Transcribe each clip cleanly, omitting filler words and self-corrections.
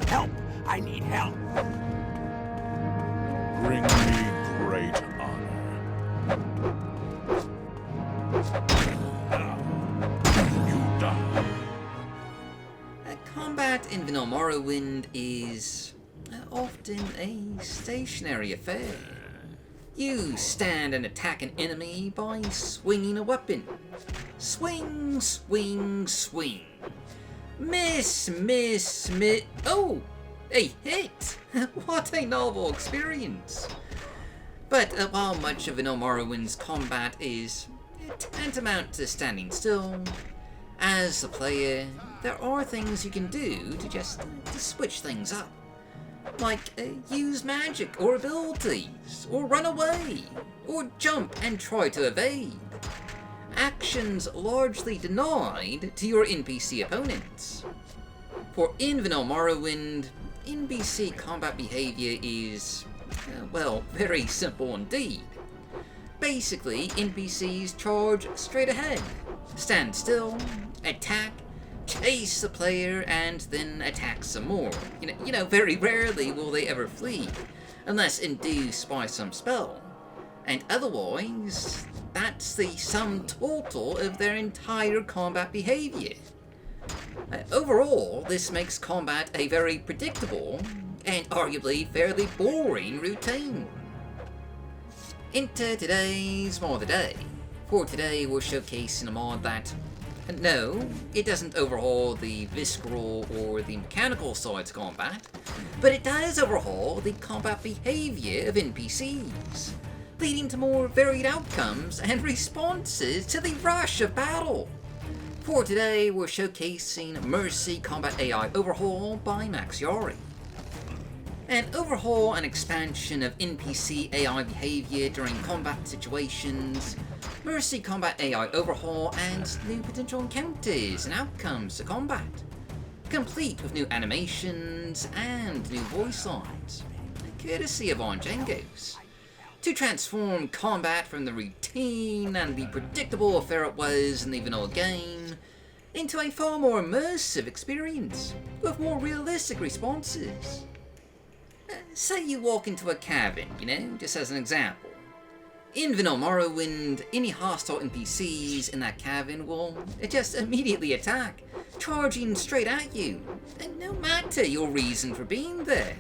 Help! I need help! Bring me great honor. Now, you die. Combat in vanilla Morrowind is often a stationary affair. You stand and attack an enemy by swinging a weapon. Swing, swing, swing. Miss, miss, miss. Oh, a hit! What a novel experience! But while much of vanilla Morrowind's combat is tantamount to standing still, as a player, there are things you can do to just to switch things up. Like use magic or abilities, or run away, or jump and try to evade. Actions largely denied to your NPC opponents. For in vanilla Morrowind, NPC combat behavior is, well, very simple indeed. Basically, NPCs charge straight ahead, stand still, attack, chase the player, and then attack some more. You know, very rarely will they ever flee, unless induced by some spell. And otherwise, that's the sum total of their entire combat behavior. Overall, this makes combat a very predictable, and arguably fairly boring routine. Into today's mod of the day. For today, we're showcasing a mod that, no, it doesn't overhaul the visceral or the mechanical sides of combat, but it does overhaul the combat behavior of NPCs, leading to more varied outcomes and responses to the rush of battle. For today, we're showcasing Mercy Combat AI Overhaul by Max Yari. An overhaul and expansion of NPC AI behavior during combat situations, Mercy Combat AI Overhaul adds new potential encounters and outcomes to combat, complete with new animations and new voice lines, courtesy of On Django's, to transform combat from the routine and the predictable affair it was in the vanilla game into a far more immersive experience with more realistic responses. Say you walk into a cabin, just as an example. In vanilla Morrowind, any hostile NPCs in that cabin will just immediately attack, charging straight at you, and no matter your reason for being there.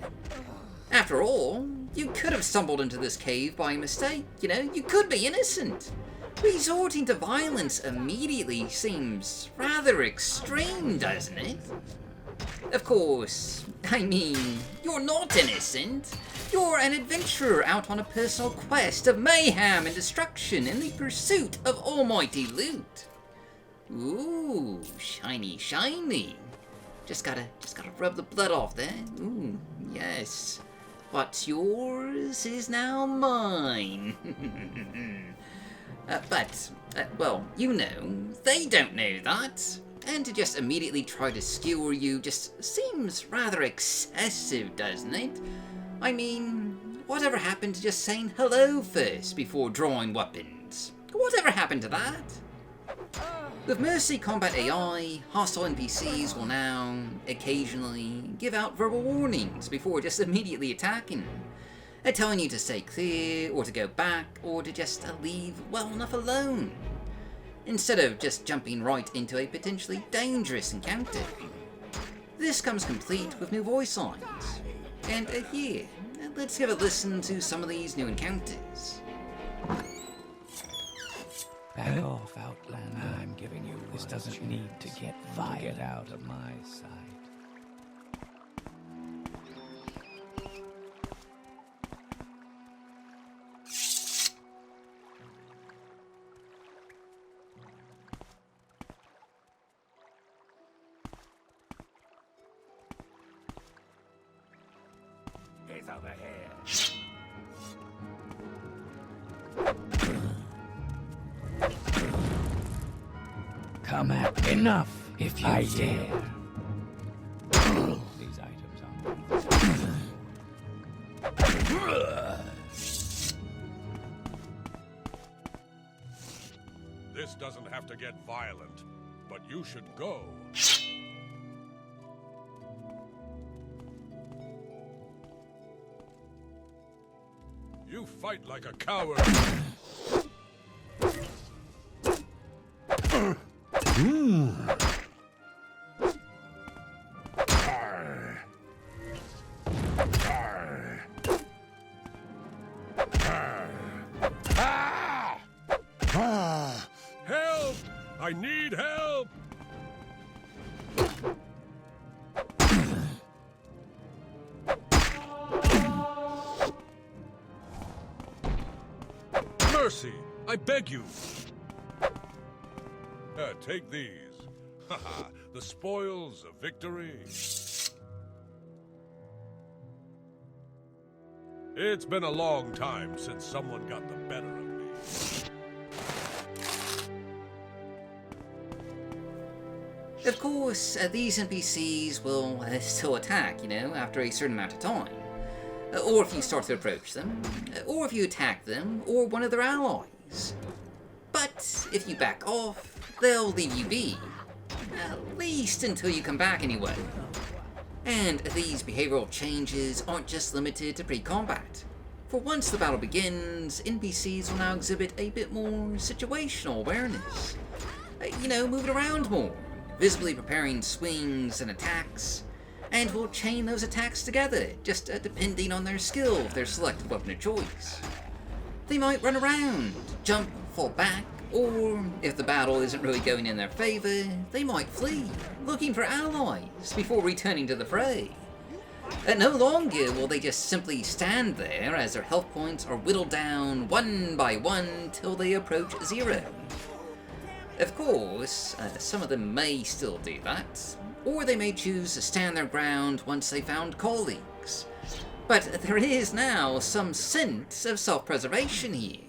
After all, you could have stumbled into this cave by mistake, you could be innocent. Resorting to violence immediately seems rather extreme, doesn't it? Of course, I mean, you're not innocent. You're an adventurer out on a personal quest of mayhem and destruction in the pursuit of almighty loot. Ooh, shiny, shiny. Just gotta rub the blood off there. Ooh, yes. What's yours is now mine. Well, they don't know that. And to just immediately try to skewer you just seems rather excessive, doesn't it? I mean, whatever happened to just saying hello first before drawing weapons? Whatever happened to that? With Mercy Combat AI, hostile NPCs will now occasionally give out verbal warnings before just immediately attacking, telling you to stay clear, or to go back, or to just leave well enough alone, instead of just jumping right into a potentially dangerous encounter. This comes complete with new voice lines. And here, let's give a listen to some of these new encounters. Back off, Outlander. I'm giving you this doesn't need to get violent. Get out of my sight. He's over here. Come at enough if you dare. These items are This doesn't have to get violent. but you should go. You fight like a coward. Help! I need help! Mercy! I beg you! Take these. Haha, the spoils of victory. It's been a long time since someone got the better of me. Of course, these NPCs will still attack, after a certain amount of time. Or if you start to approach them, or if you attack them, or one of their allies. But if you back off, they'll leave you be. At least until you come back anyway. And these behavioral changes aren't just limited to pre-combat. For once the battle begins, NPCs will now exhibit a bit more situational awareness. Moving around more, visibly preparing swings and attacks, and will chain those attacks together, just depending on their skill of their selected weapon of choice. They might run around, jump, fall back, or if the battle isn't really going in their favor, they might flee, looking for allies before returning to the fray. No longer will they just simply stand there as their health points are whittled down one by one till they approach 0. Of course, some of them may still do that, or they may choose to stand their ground once they found colleagues. But there is now some sense of self-preservation here.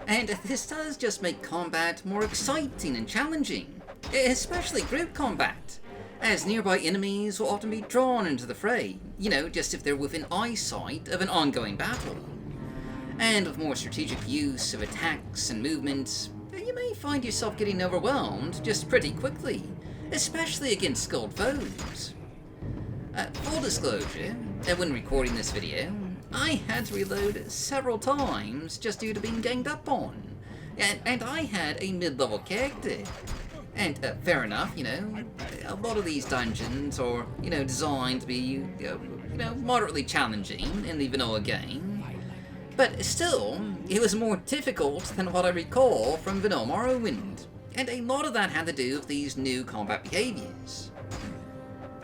And this does just make combat more exciting and challenging, especially group combat, as nearby enemies will often be drawn into the fray, just if they're within eyesight of an ongoing battle. And with more strategic use of attacks and movements, you may find yourself getting overwhelmed just pretty quickly, especially against skilled foes. Full disclosure, when recording this video, I had to reload several times just due to being ganged up on. And I had a mid-level character. And fair enough, a lot of these dungeons are, designed to be, moderately challenging in the vanilla game. But still, it was more difficult than what I recall from vanilla Morrowind. And a lot of that had to do with these new combat behaviors.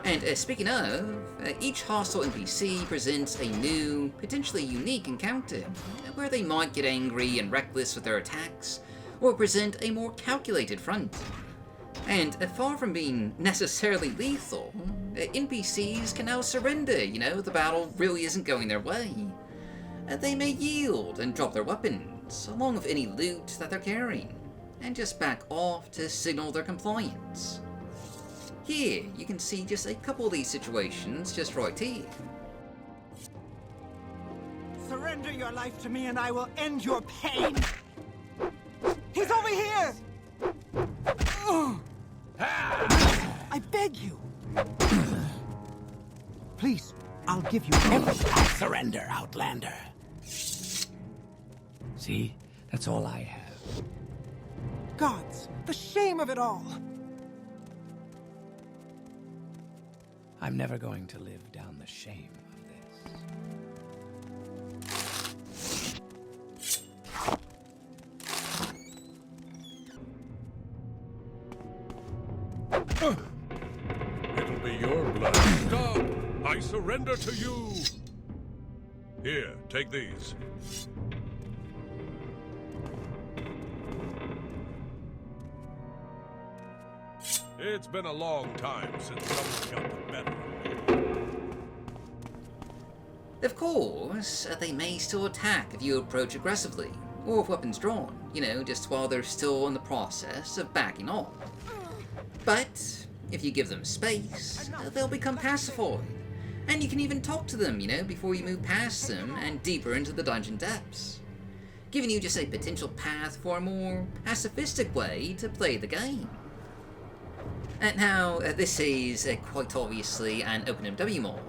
And speaking of, each hostile NPC presents a new, potentially unique encounter, where they might get angry and reckless with their attacks, or present a more calculated front. And far from being necessarily lethal, NPCs can now surrender, the battle really isn't going their way. They may yield and drop their weapons, along with any loot that they're carrying, and just back off to signal their compliance. Here, you can see just a couple of these situations just right here. Surrender your life to me and I will end your pain! He's over here! I beg you! Please, I'll give you everything. I surrender, Outlander. See? That's all I have. Gods, the shame of it all! I'm never going to live down the shame of this. It'll be your blood. Stop! I surrender to you! Here, take these. It's been a long time since someone got the better of me. Of course, they may still attack if you approach aggressively, or with weapons drawn, just while they're still in the process of backing off. But if you give them space, they'll become pacified, and you can even talk to them, before you move past them and deeper into the dungeon depths, giving you just a potential path for a more pacifistic way to play the game. Now, this is quite obviously an OpenMW mod,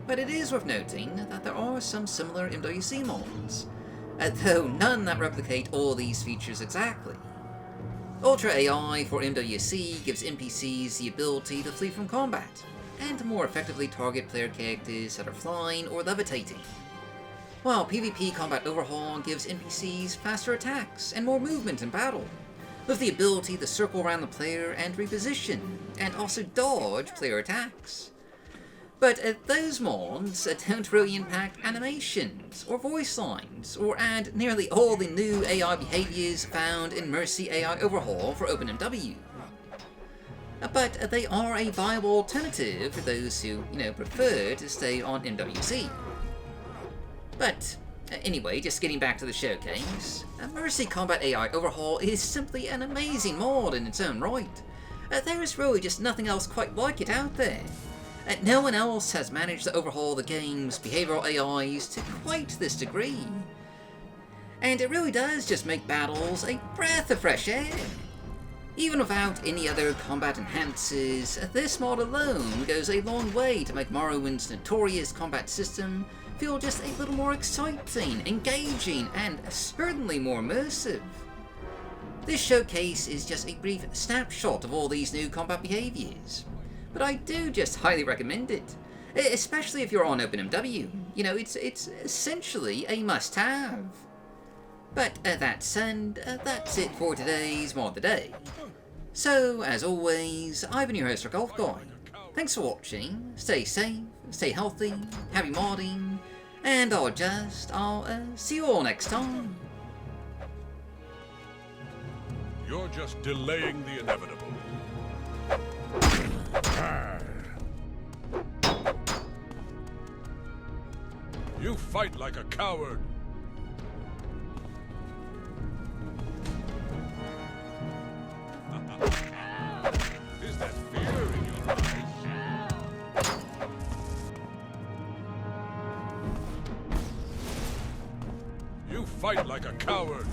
but it is worth noting that there are some similar MWSE mods, though none that replicate all these features exactly. Ultra AI for MWSE gives NPCs the ability to flee from combat, and to more effectively target player characters that are flying or levitating. While PvP Combat Overhaul gives NPCs faster attacks and more movement in battle, with the ability to circle around the player and reposition, and also dodge player attacks. But those mods don't really impact animations, or voice lines, or add nearly all the new AI behaviors found in MWSE AI Overhaul for OpenMW. But they are a viable alternative for those who, prefer to stay on MWSE. But anyway, just getting back to the showcase, MWSE Combat AI Overhaul is simply an amazing mod in its own right. There is really just nothing else quite like it out there. No one else has managed to overhaul the game's behavioral AIs to quite this degree. And it really does just make battles a breath of fresh air. Even without any other combat enhancers, this mod alone goes a long way to make Morrowind's notorious combat system feel just a little more exciting, engaging, and certainly more immersive. This showcase is just a brief snapshot of all these new combat behaviors, but I do just highly recommend it, especially if you're on OpenMW. It's essentially a must-have. But that said, that's it for today's Mod of the Day. So, as always, I've been your host, Golf Guy. Thanks for watching, stay safe, stay healthy, happy modding, and I'll see you all next time. You're just delaying the inevitable. You fight like a coward. Is that fear in your eyes? You fight like a coward.